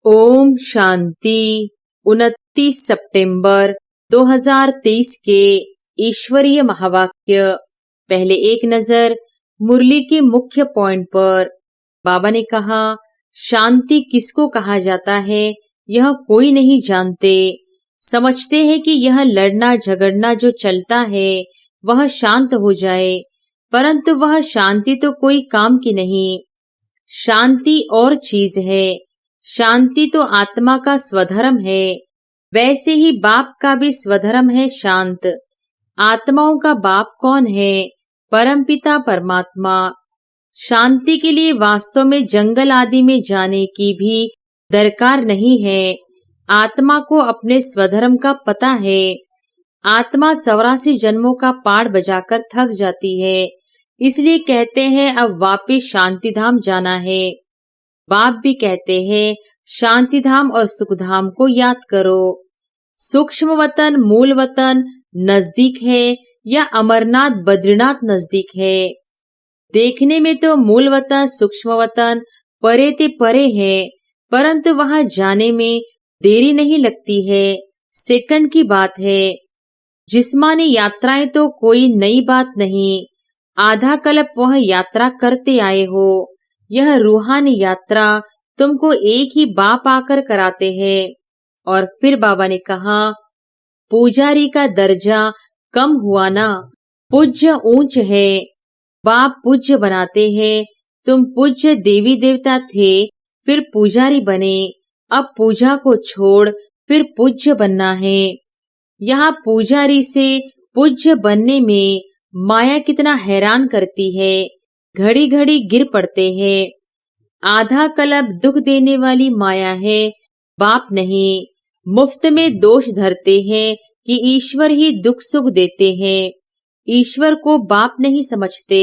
ओम शांति। 29 सितंबर 2023 के ईश्वरीय महावाक्य। पहले एक नजर मुरली के मुख्य पॉइंट पर। बाबा ने कहा, शांति किसको कहा जाता है यह कोई नहीं जानते। समझते हैं कि यह लड़ना झगड़ना जो चलता है वह शांत हो जाए, परंतु वह शांति तो कोई काम की नहीं। शांति और चीज है। शांति तो आत्मा का स्वधर्म है, वैसे ही बाप का भी स्वधर्म है शांत। आत्माओं का बाप कौन है? परमपिता परमात्मा। शांति के लिए वास्तव में जंगल आदि में जाने की भी दरकार नहीं है। आत्मा को अपने स्वधर्म का पता है। आत्मा 84 जन्मों का पाठ बजाकर थक जाती है, इसलिए कहते हैं अब वापिस शांति धाम जाना है। बाप भी कहते हैं शांति धाम और सुख धाम को याद करो। सूक्ष्म वतन मूल वतन नजदीक है या अमरनाथ बद्रीनाथ नजदीक है? देखने में तो मूल वतन सूक्ष्म वतन परे ते परे है, परंतु वहां जाने में देरी नहीं लगती है, सेकंड की बात है। जिस्मानी यात्राएं तो कोई नई बात नहीं, आधा कल्प वह यात्रा करते आए हो। यह रूहानी यात्रा तुमको एक ही बाप आकर कराते हैं। और फिर बाबा ने कहा, पुजारी का दर्जा कम हुआ ना, पूज्य ऊंच है। बाप पूज्य बनाते हैं। तुम पूज्य देवी देवता थे, फिर पुजारी बने। अब पूजा को छोड़ फिर पूज्य बनना है। यहाँ पुजारी से पूज्य बनने में माया कितना हैरान करती है, घड़ी घड़ी गिर पड़ते हैं। आधा कल्प दुख देने वाली माया है, बाप नहीं। मुफ्त में दोष धरते हैं कि ईश्वर ही दुख सुख देते हैं। ईश्वर को बाप नहीं समझते।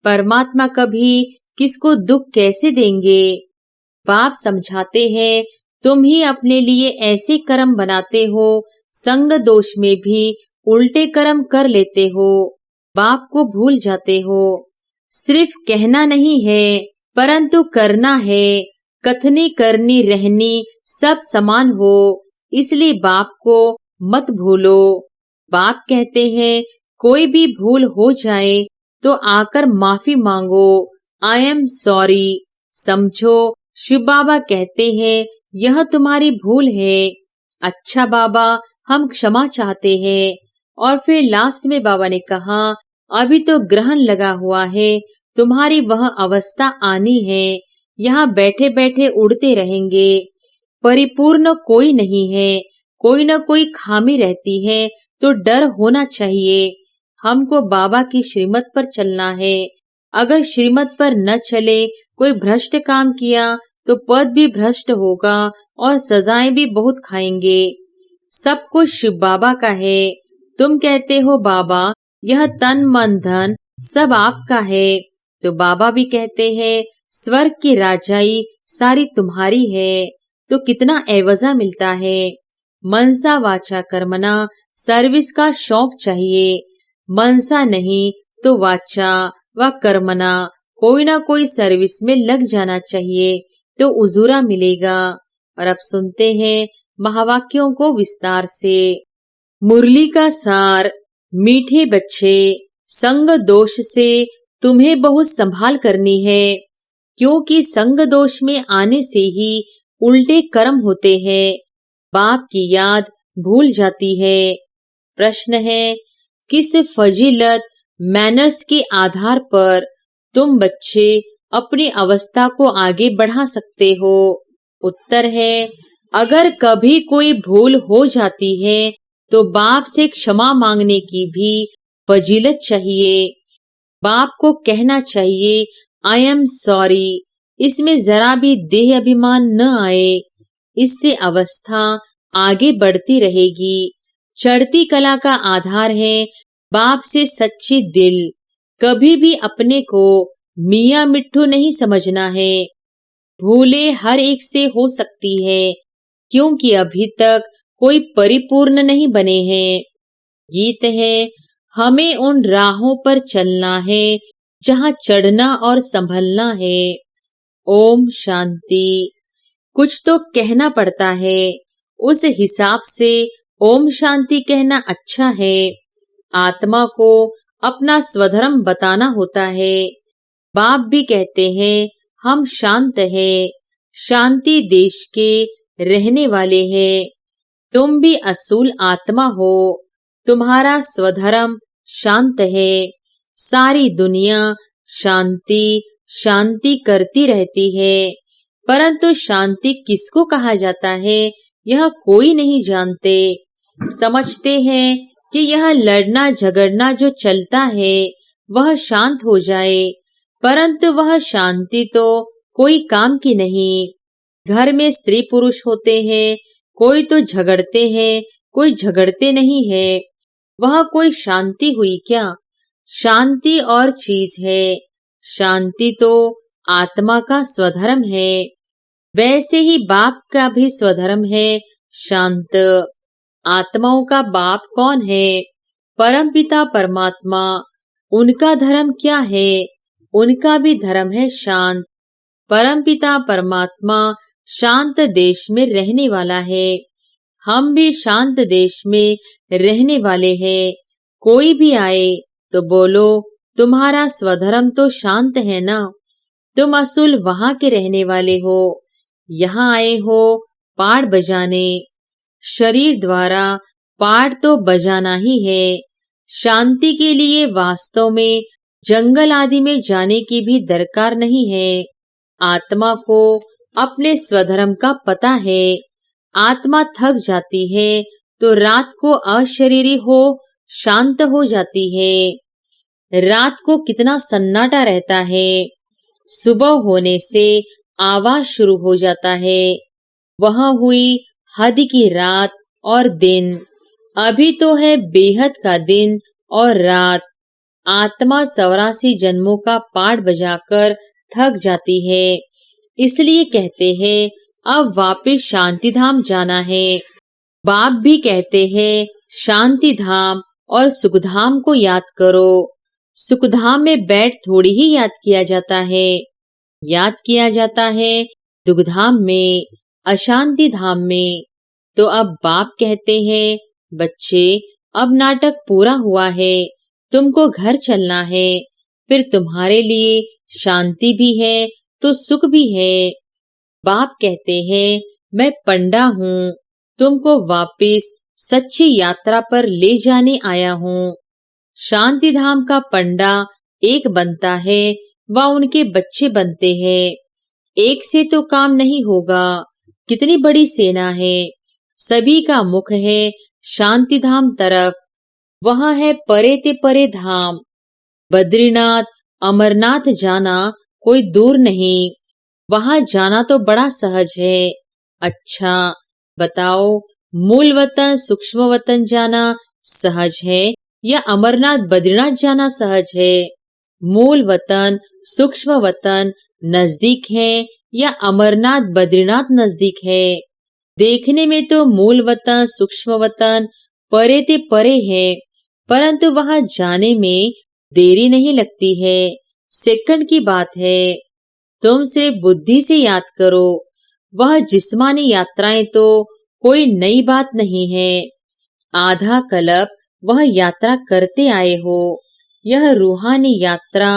परमात्मा कभी किसको दुख कैसे देंगे? बाप समझाते हैं, तुम ही अपने लिए ऐसे कर्म बनाते हो, संग दोष में भी उल्टे कर्म कर लेते हो, बाप को भूल जाते हो। सिर्फ कहना नहीं है परंतु करना है। कथनी करनी रहनी सब समान हो, इसलिए बाप को मत भूलो। बाप कहते हैं कोई भी भूल हो जाए तो आकर माफी मांगो, आई एम सॉरी। समझो, शिव बाबा कहते हैं यह तुम्हारी भूल है। अच्छा बाबा, हम क्षमा चाहते हैं। और फिर लास्ट में बाबा ने कहा, अभी तो ग्रहण लगा हुआ है, तुम्हारी वह अवस्था आनी है। यहाँ बैठे बैठे उड़ते रहेंगे। परिपूर्ण कोई नहीं है, कोई न कोई खामी रहती है, तो डर होना चाहिए। हमको बाबा की श्रीमत पर चलना है। अगर श्रीमत पर न चले, कोई भ्रष्ट काम किया तो पद भी भ्रष्ट होगा और सजाएं भी बहुत खाएंगे। सब कुछ शिव बाबा का है। तुम कहते हो बाबा यह तन मन धन सब आपका है, तो बाबा भी कहते हैं स्वर्ग की राजाई सारी तुम्हारी है। तो कितना एवजा मिलता है। मनसा वाचा कर्मना सर्विस का शौक चाहिए। मनसा नहीं तो वाचा व कर्मना कोई ना कोई सर्विस में लग जाना चाहिए, तो उजूरा मिलेगा। और अब सुनते हैं महावाक्यों को विस्तार से। मुरली का सार। मीठे बच्चे, संग दोष से तुम्हें बहुत संभाल करनी है, क्योंकि संग दोष में आने से ही उल्टे कर्म होते हैं। बाप की याद भूल जाती है। प्रश्न है, किस फजीलत मैनर्स के आधार पर तुम बच्चे अपनी अवस्था को आगे बढ़ा सकते हो? उत्तर है, अगर कभी कोई भूल हो जाती है तो बाप से क्षमा मांगने की भी फजीलत चाहिए। बाप को कहना चाहिए आई एम सॉरी। इसमें जरा भी देह अभिमान न आए, इससे अवस्था आगे बढ़ती रहेगी। चढ़ती कला का आधार है बाप से सच्ची दिल। कभी भी अपने को मियाँ मिट्ठू नहीं समझना है। भूले हर एक से हो सकती है, क्योंकि अभी तक कोई परिपूर्ण नहीं बने हैं। गीत है, हमें उन राहों पर चलना है जहाँ चढ़ना और संभलना है। ओम शांति। कुछ तो कहना पड़ता है। उस हिसाब से ओम शांति कहना अच्छा है। आत्मा को अपना स्वधर्म बताना होता है। बाप भी कहते हैं हम शांत हैं, शांति देश के रहने वाले हैं। तुम भी असूल आत्मा हो। तुम्हारा स्वधर्म शांत है। सारी दुनिया शांति शांति करती रहती है, परंतु शांति किसको कहा जाता है यह कोई नहीं जानते। समझते हैं कि यह लड़ना झगड़ना जो चलता है वह शांत हो जाए, परंतु वह शांति तो कोई काम की नहीं। घर में स्त्री पुरुष होते हैं, कोई तो झगड़ते हैं, कोई झगड़ते नहीं है। वह कोई शांति हुई क्या? शांति और चीज है। शांति तो आत्मा का स्वधर्म है। वैसे ही बाप का भी स्वधर्म है शांत। आत्माओं का बाप कौन है? परमपिता परमात्मा। उनका धर्म क्या है? उनका भी धर्म है शांत। परमपिता परमात्मा शांत देश में रहने वाला है। हम भी शांत देश में रहने वाले हैं। कोई भी आए तो बोलो तुम्हारा स्वधर्म तो शांत है ना। तुम असूल वहां के रहने वाले हो। यहाँ आए हो पाड़ बजाने। शरीर द्वारा पाड़ तो बजाना ही है। शांति के लिए वास्तव में जंगल आदि में जाने की भी दरकार नहीं है। आत्मा को अपने स्वधर्म का पता है। आत्मा थक जाती है तो रात को अशरीरी हो शांत हो जाती है। रात को कितना सन्नाटा रहता है। सुबह होने से आवाज शुरू हो जाता है। वह हुई हद की रात और दिन। अभी तो है बेहद का दिन और रात। आत्मा 84 जन्मों का पाठ बजाकर थक जाती है, इसलिए कहते हैं अब वापिस शांति धाम जाना है। बाप भी कहते हैं शांति धाम और सुखधाम को याद करो। सुखधाम में बैठ थोड़ी ही याद किया जाता है। याद किया जाता है दुखधाम में, अशांति धाम में। तो अब बाप कहते हैं बच्चे अब नाटक पूरा हुआ है, तुमको घर चलना है। फिर तुम्हारे लिए शांति भी है तो सुख भी है। बाप कहते हैं मैं पंडा हूँ, तुमको वापिस सच्ची यात्रा पर ले जाने आया हूँ। शांति धाम का पंडा एक बनता है व उनके बच्चे बनते हैं। एक से तो काम नहीं होगा। कितनी बड़ी सेना है। सभी का मुख है शांति धाम तरफ। वह है परे ते परे धाम। बद्रीनाथ अमरनाथ जाना कोई दूर नहीं। वहां जाना तो बड़ा सहज है। अच्छा बताओ मूल वतन सूक्ष्म वतन जाना सहज है या अमरनाथ बद्रीनाथ जाना सहज है? मूल वतन सूक्ष्म वतन नजदीक है या अमरनाथ बद्रीनाथ नजदीक है? देखने में तो मूल वतन सूक्ष्म वतन परे ते परे है, परंतु वहां जाने में देरी नहीं लगती है, सेकंड की बात है। तुम सिर्फ बुद्धि से याद करो। वह जिस्मानी यात्राएं तो कोई नई बात नहीं है। आधा कल्प वह यात्रा करते आए हो। यह रूहानी यात्रा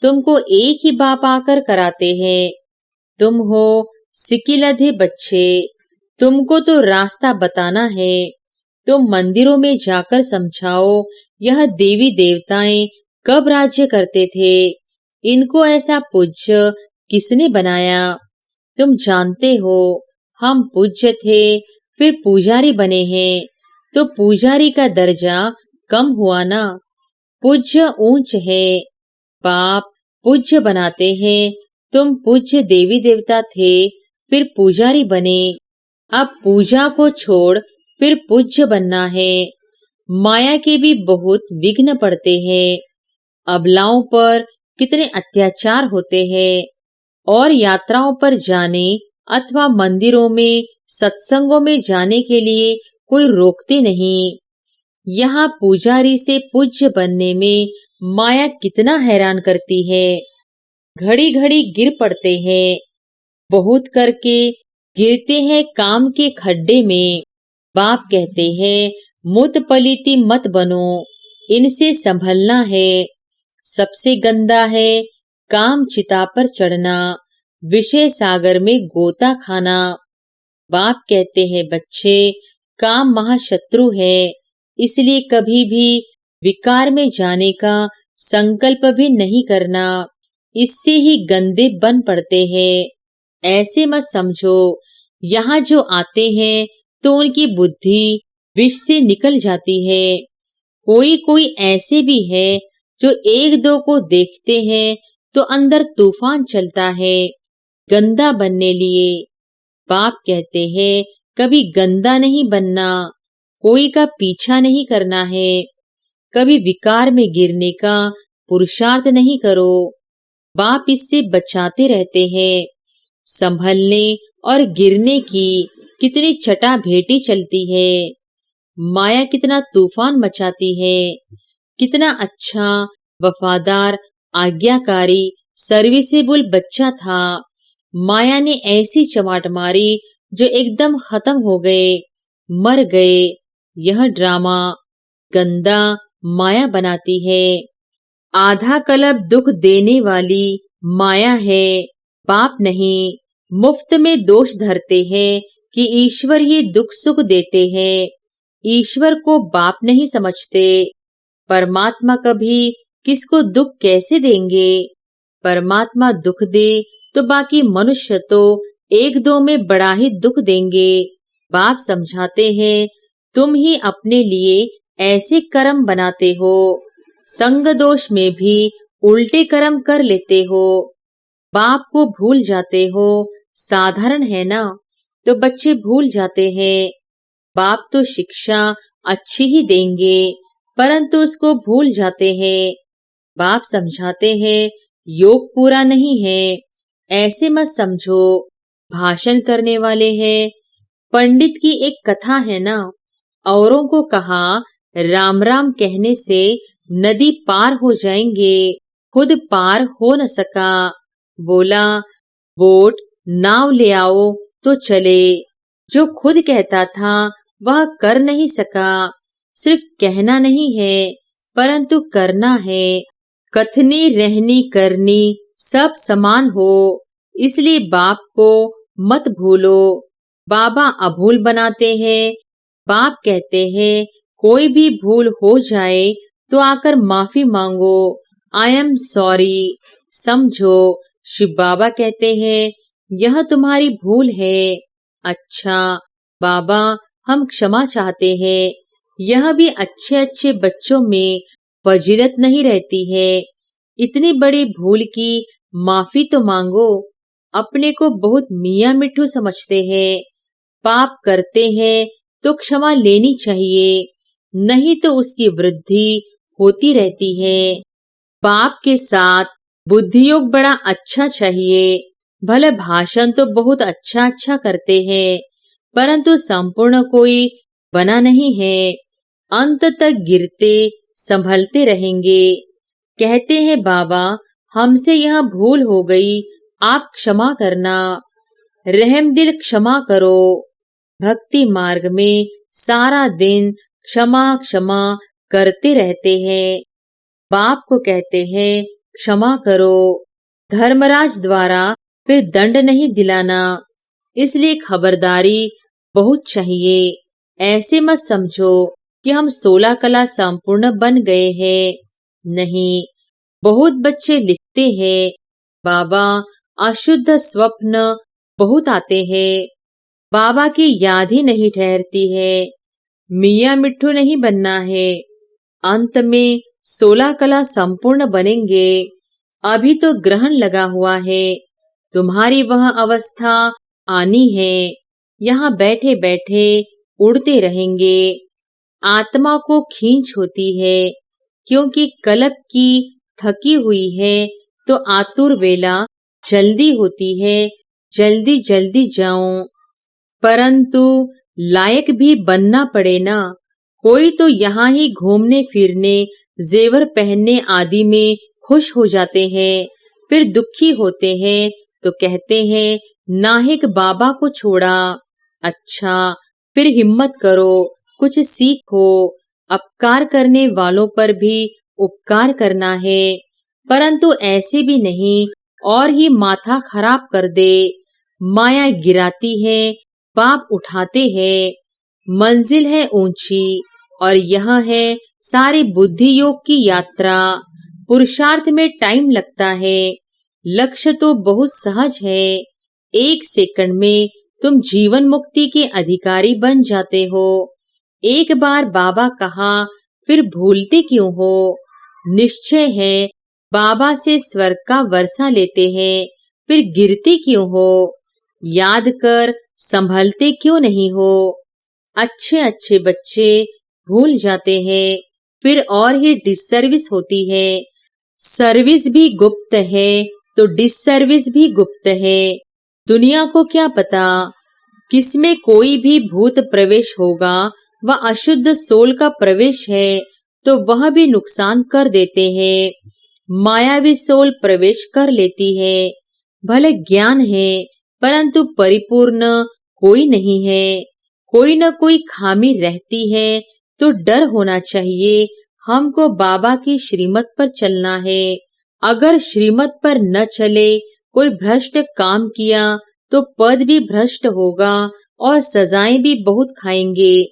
तुमको एक ही बाप आकर कराते हैं। तुम हो सिकिलधे बच्चे, तुमको तो रास्ता बताना है। तुम मंदिरों में जाकर समझाओ यह देवी देवताएं कब राज्य करते थे, इनको ऐसा पूज्य किसने बनाया। तुम जानते हो हम पूज्य थे फिर पुजारी बने हैं, तो पुजारी का दर्जा कम हुआ ना। पूज्य ऊंच है। बाप पूज्य बनाते हैं। तुम पूज्य देवी देवता थे फिर पुजारी बने। अब पूजा को छोड़ फिर पूज्य बनना है। माया के भी बहुत विघ्न पड़ते हैं। अबलाओं पर कितने अत्याचार होते हैं। और यात्राओं पर जाने अथवा मंदिरों में सत्संगों में जाने के लिए कोई रोकते नहीं। यहाँ पुजारी से पूज्य बनने में माया कितना हैरान करती है। घड़ी घड़ी गिर पड़ते हैं। बहुत करके गिरते हैं काम के खड्डे में। बाप कहते हैं मुत पलीती मत बनो, इनसे संभलना है। सबसे गंदा है काम चिता पर चढ़ना, विषय सागर में गोता खाना। बाप कहते हैं बच्चे, काम महाशत्रु है, इसलिए कभी भी विकार में जाने का संकल्प भी नहीं करना, इससे ही गंदे बन पड़ते हैं। ऐसे मत समझो, यहाँ जो आते हैं तो उनकी बुद्धि विष से निकल जाती है। कोई कोई ऐसे भी है जो एक दो को देखते हैं तो अंदर तूफान चलता है गंदा बनने लिए। बाप कहते हैं कभी गंदा नहीं बनना, कोई का पीछा नहीं करना है, कभी विकार में गिरने का पुरुषार्थ नहीं करो। बाप इससे बचाते रहते हैं। संभलने और गिरने की कितनी चटा भेटी चलती है, माया कितना तूफान मचाती है। कितना अच्छा वफादार आज्ञाकारी सर्विसेबल बच्चा था, माया ने ऐसी चमाट मारी जो एकदम खत्म हो गए, मर गए। यह ड्रामा गंदा माया बनाती है। आधा कल्प दुख देने वाली माया है, बाप नहीं। मुफ्त में दोष धरते हैं कि ईश्वर ही दुख सुख देते हैं। ईश्वर को बाप नहीं समझते। परमात्मा कभी किसको दुख कैसे देंगे? परमात्मा दुख दे तो बाकी मनुष्य तो एक दो में बड़ा ही दुख देंगे। बाप समझाते हैं तुम ही अपने लिए ऐसे कर्म बनाते हो, संग दोष में भी उल्टे कर्म कर लेते हो। बाप को भूल जाते हो, साधारण है ना, तो बच्चे भूल जाते हैं। बाप तो शिक्षा अच्छी ही देंगे, परंतु उसको भूल जाते हैं। बाप समझाते हैं योग पूरा नहीं है, ऐसे मत समझो, भाषण करने वाले हैं। पंडित की एक कथा है ना, औरों को कहा राम राम कहने से नदी पार हो जाएंगे, खुद पार हो न सका। बोला बोट नाव ले आओ तो चले। जो खुद कहता था वह कर नहीं सका। सिर्फ कहना नहीं है परंतु करना है। कथनी रहनी करनी सब समान हो, इसलिए बाप को मत भूलो। बाबा अभूल बनाते हैं। बाप कहते हैं कोई भी भूल हो जाए तो आकर माफी मांगो, आई एम सॉरी समझो। शिव बाबा कहते हैं यह तुम्हारी भूल है। अच्छा बाबा हम क्षमा चाहते हैं। यह भी अच्छे अच्छे बच्चों में फजीलत नहीं रहती है। इतनी बड़ी भूल की माफी तो मांगो। अपने को बहुत मियाँ मिट्ठू समझते हैं। पाप करते हैं तो क्षमा लेनी चाहिए, नहीं तो उसकी वृद्धि होती रहती है। पाप के साथ बुद्धि योग बड़ा अच्छा चाहिए। भले भाषण तो बहुत अच्छा अच्छा करते हैं, परंतु संपूर्ण कोई बना नहीं है। अंत तक गिरते संभलते रहेंगे। कहते हैं बाबा हमसे यह भूल हो गई, आप क्षमा करना। रहम दिल क्षमा करो। भक्ति मार्ग में सारा दिन क्षमा क्षमा करते रहते हैं। बाप को कहते हैं क्षमा करो। धर्मराज द्वारा फिर दंड नहीं दिलाना, इसलिए खबरदारी बहुत चाहिए। ऐसे मत समझो कि हम 16 कला संपूर्ण बन गए हैं। नहीं, बहुत बच्चे लिखते हैं बाबा अशुद्ध स्वप्न बहुत आते हैं, बाबा की याद ही नहीं ठहरती है। मियाँ मिट्ठू नहीं बनना है। अंत में 16 कला संपूर्ण बनेंगे। अभी तो ग्रहण लगा हुआ है, तुम्हारी वह अवस्था आनी है। यहाँ बैठे बैठे उड़ते रहेंगे। आत्मा को खींच होती है, क्योंकि कल्प की थकी हुई है तो आतुर वेला जल्दी होती है, जल्दी जल्दी जाऊं। परंतु लायक भी बनना पड़े ना। कोई तो यहाँ ही घूमने फिरने जेवर पहनने आदि में खुश हो जाते हैं, फिर दुखी होते हैं तो कहते हैं नाहिक बाबा को छोड़ा। अच्छा, फिर हिम्मत करो, कुछ सीखो। अपकार करने वालों पर भी उपकार करना है, परंतु ऐसे भी नहीं और ही माथा खराब कर दे। माया गिराती है, पाप उठाते हैं। मंजिल है ऊंची और यह है सारी बुद्धि योग की यात्रा। पुरुषार्थ में टाइम लगता है, लक्ष्य तो बहुत सहज है। 1 सेकंड में तुम जीवन मुक्ति के अधिकारी बन जाते हो। एक बार बाबा कहा, फिर भूलते क्यों हो? निश्चय है, बाबा से स्वर्ग का वर्षा लेते हैं, फिर गिरते क्यों हो? याद कर संभलते क्यों नहीं हो? अच्छे अच्छे बच्चे भूल जाते हैं, फिर और ही डिससर्विस होती है। सर्विस भी गुप्त है तो डिससर्विस भी गुप्त है। दुनिया को क्या पता किसमें कोई भी भूत प्रवेश होगा। वह अशुद्ध सोल का प्रवेश है तो वह भी नुकसान कर देते हैं। मायावी सोल प्रवेश कर लेती है। भले ज्ञान है परंतु परिपूर्ण कोई नहीं है। कोई न कोई खामी रहती है तो डर होना चाहिए। हमको बाबा की श्रीमत पर चलना है। अगर श्रीमत पर न चले, कोई भ्रष्ट काम किया तो पद भी भ्रष्ट होगा और सजाएं भी बहुत खाएंगे।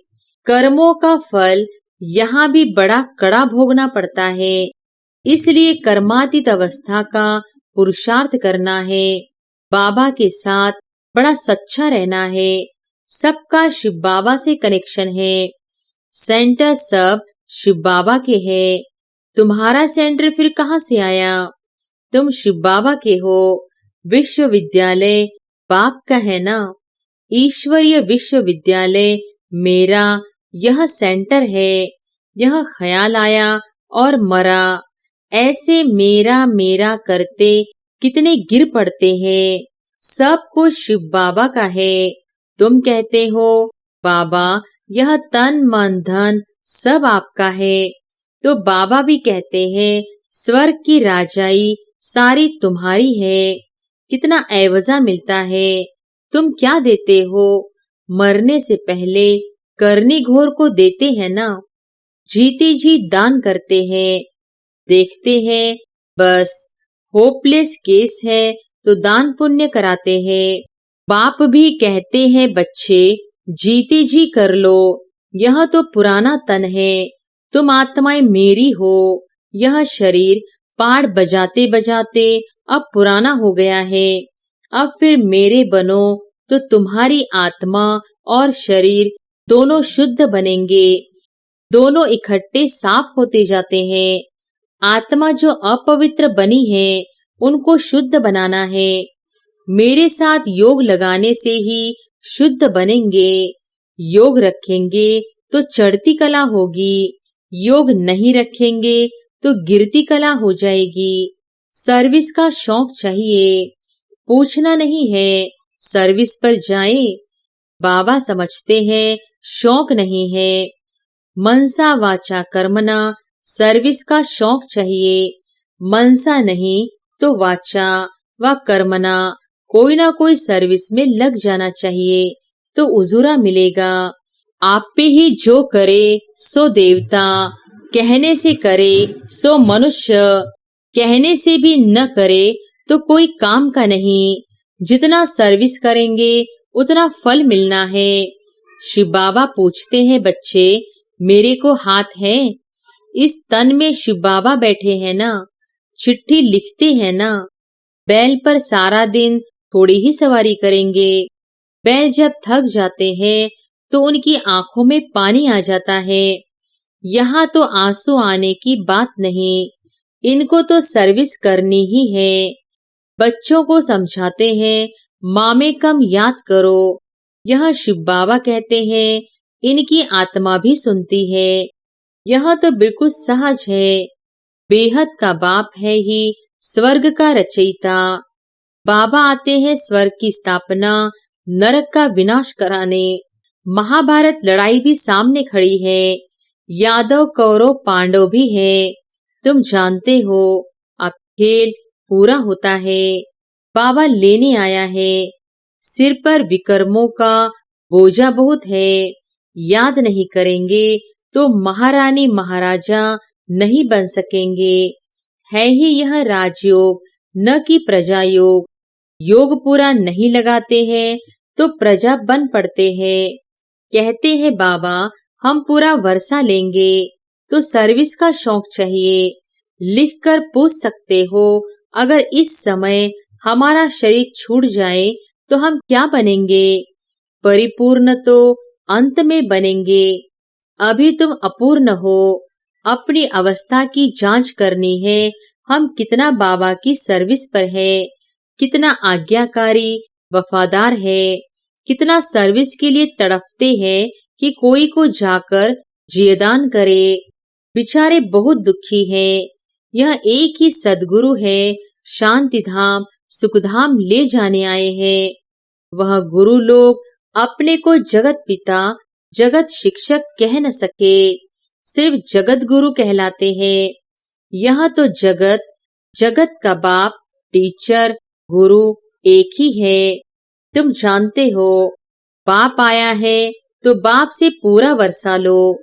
कर्मों का फल यहाँ भी बड़ा कड़ा भोगना पड़ता है। इसलिए कर्मातीत अवस्था का पुरुषार्थ करना है। बाबा के साथ बड़ा सच्चा रहना है। सबका शिव बाबा से कनेक्शन है। सेंटर सब शिव बाबा के है। तुम्हारा सेंटर फिर कहाँ से आया? तुम शिव बाबा के हो। विश्वविद्यालय बाप का है ना। ईश्वरीय विश्वविद्यालय मेरा यह सेंटर है। यह ख्याल आया और मरा। ऐसे मेरा मेरा करते कितने गिर पड़ते हैं। सब कुछ शिव बाबा का है। तुम कहते हो बाबा यह तन मन धन सब आपका है, तो बाबा भी कहते हैं स्वर्ग की राजाई सारी तुम्हारी है। कितना एवजा मिलता है। तुम क्या देते हो? मरने से पहले करनी घोर को देते हैं ना। जीते जी दान करते हैं। देखते हैं बस होपलेस केस है तो दान पुण्य कराते हैं। बाप भी कहते हैं बच्चे जीते जी कर लो। यह तो पुराना तन है। तुम आत्माएं मेरी हो। यह शरीर पाड़ बजाते बजाते अब पुराना हो गया है। अब फिर मेरे बनो तो तुम्हारी आत्मा और शरीर दोनों शुद्ध बनेंगे। दोनों इकट्ठे साफ होते जाते हैं। आत्मा जो अपवित्र बनी है उनको शुद्ध बनाना है। मेरे साथ योग लगाने से ही शुद्ध बनेंगे। योग रखेंगे तो चढ़ती कला होगी। योग नहीं रखेंगे तो गिरती कला हो जाएगी। सर्विस का शौक चाहिए, पूछना नहीं है। सर्विस पर जाए। बाबा समझते हैं शौक नहीं है। मनसा वाचा कर्मना सर्विस का शौक चाहिए। मनसा नहीं तो वाचा व कर्मना कोई ना कोई सर्विस में लग जाना चाहिए तो उजूरा मिलेगा। आप पे ही जो करे सो देवता, कहने से करे सो मनुष्य, कहने से भी न करे तो कोई काम का नहीं। जितना सर्विस करेंगे उतना फल मिलना है। शिव बाबा पूछते हैं बच्चे मेरे को हाथ है? इस तन में शिव बाबा बैठे हैं ना। चिट्ठी लिखते हैं ना। बैल पर सारा दिन थोड़ी ही सवारी करेंगे। बैल जब थक जाते हैं तो उनकी आंखों में पानी आ जाता है। यहाँ तो आंसू आने की बात नहीं। इनको तो सर्विस करनी ही है। बच्चों को समझाते हैं माँ में कम याद करो। यह शिव बाबा कहते हैं इनकी आत्मा भी सुनती है। यह तो बिल्कुल सहज है। बेहद का बाप है ही स्वर्ग का रचयिता। बाबा आते हैं स्वर्ग की स्थापना, नरक का विनाश कराने। महाभारत लड़ाई भी सामने खड़ी है। यादव कौरव पांडव भी है। तुम जानते हो अब खेल पूरा होता है। बाबा लेने आया है। सिर पर विकर्मों का बोझा बहुत है। याद नहीं करेंगे तो महारानी महाराजा नहीं बन सकेंगे। है ही यह राजयोग, न कि प्रजा योग। योग पूरा नहीं लगाते हैं तो प्रजा बन पड़ते हैं। कहते हैं बाबा हम पूरा वर्षा लेंगे, तो सर्विस का शौक चाहिए। लिख कर पूछ सकते हो, अगर इस समय हमारा शरीर छूट जाए तो हम क्या बनेंगे? परिपूर्ण तो अंत में बनेंगे। अभी तुम अपूर्ण हो। अपनी अवस्था की जांच करनी है। हम कितना बाबा की सर्विस पर है, कितना आज्ञाकारी वफादार है, कितना सर्विस के लिए तड़पते हैं कि कोई को जाकर जियदान करे। बेचारे बहुत दुखी हैं। यह एक ही सदगुरु है, शांति धाम सुखधाम ले जाने आए हैं। वह गुरु लोग अपने को जगत पिता जगत शिक्षक कह न सके, सिर्फ जगत गुरु कहलाते हैं। यह तो जगत जगत का बाप टीचर गुरु एक ही है। तुम जानते हो, बाप आया है तो बाप से पूरा वर्षा लो।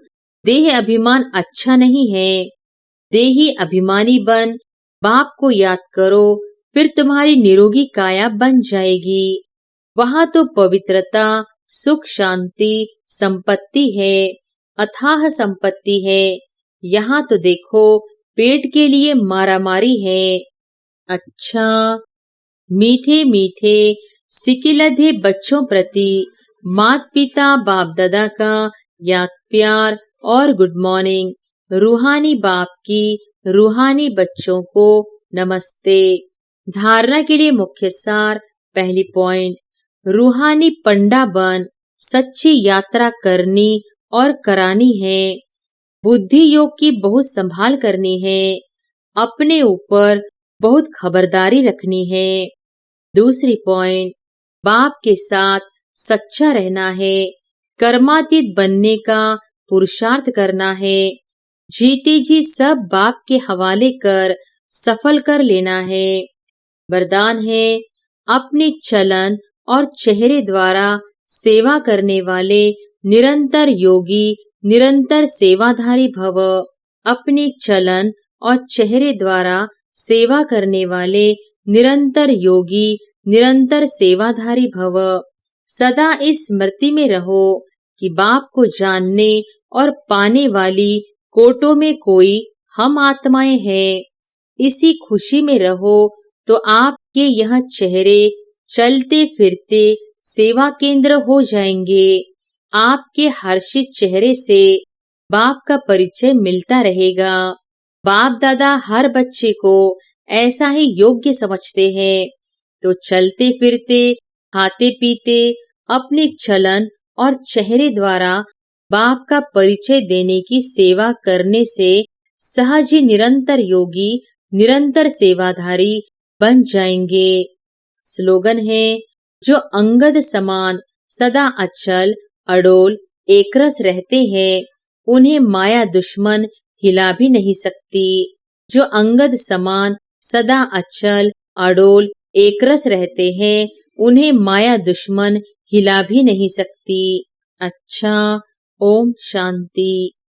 देह अभिमान अच्छा नहीं है। देही अभिमानी बन बाप को याद करो, फिर तुम्हारी निरोगी काया बन जाएगी। वहां तो पवित्रता सुख शांति संपत्ति है, अथाह संपत्ति है। यहाँ तो देखो पेट के लिए मारामारी है। अच्छा, मीठे मीठे सिकिलधे बच्चों प्रति मात पिता बाप दादा का याद प्यार और गुड मॉर्निंग। रूहानी बाप की रूहानी बच्चों को नमस्ते। धारणा के लिए मुख्य सार, पहली पॉइंट, रूहानी पंडा बन सच्ची यात्रा करनी और करानी है। बुद्धि योग की बहुत संभाल करनी है। अपने ऊपर बहुत खबरदारी रखनी है। दूसरी पॉइंट, बाप के साथ सच्चा रहना है। कर्मातीत बनने का पुरुषार्थ करना है। जीते जी सब बाप के हवाले कर सफल कर लेना है। वरदान है, अपने चलन और चेहरे द्वारा सेवा करने वाले निरंतर योगी निरंतर सेवाधारी भव। अपने चलन और चेहरे द्वारा सेवा करने वाले निरंतर योगी निरंतर सेवाधारी भव। सदा इस स्मृति में रहो कि बाप को जानने और पाने वाली कोटों में कोई हम आत्माएं हैं। इसी खुशी में रहो तो आपके यह चेहरे चलते फिरते सेवा केंद्र हो जाएंगे। आपके हर्षित चेहरे से बाप का परिचय मिलता रहेगा। बाप दादा हर बच्चे को ऐसा ही योग्य समझते हैं, तो चलते फिरते खाते पीते अपने चलन और चेहरे द्वारा बाप का परिचय देने की सेवा करने से सहज ही निरंतर योगी निरंतर सेवाधारी बन जाएंगे। स्लोगन है, जो अंगद समान सदा अचल अडोल एकरस रहते हैं, उन्हें माया दुश्मन हिला भी नहीं सकती। जो अंगद समान सदा अचल अडोल एकरस रहते हैं, उन्हें माया दुश्मन हिला भी नहीं सकती। अच्छा, ओम शांति।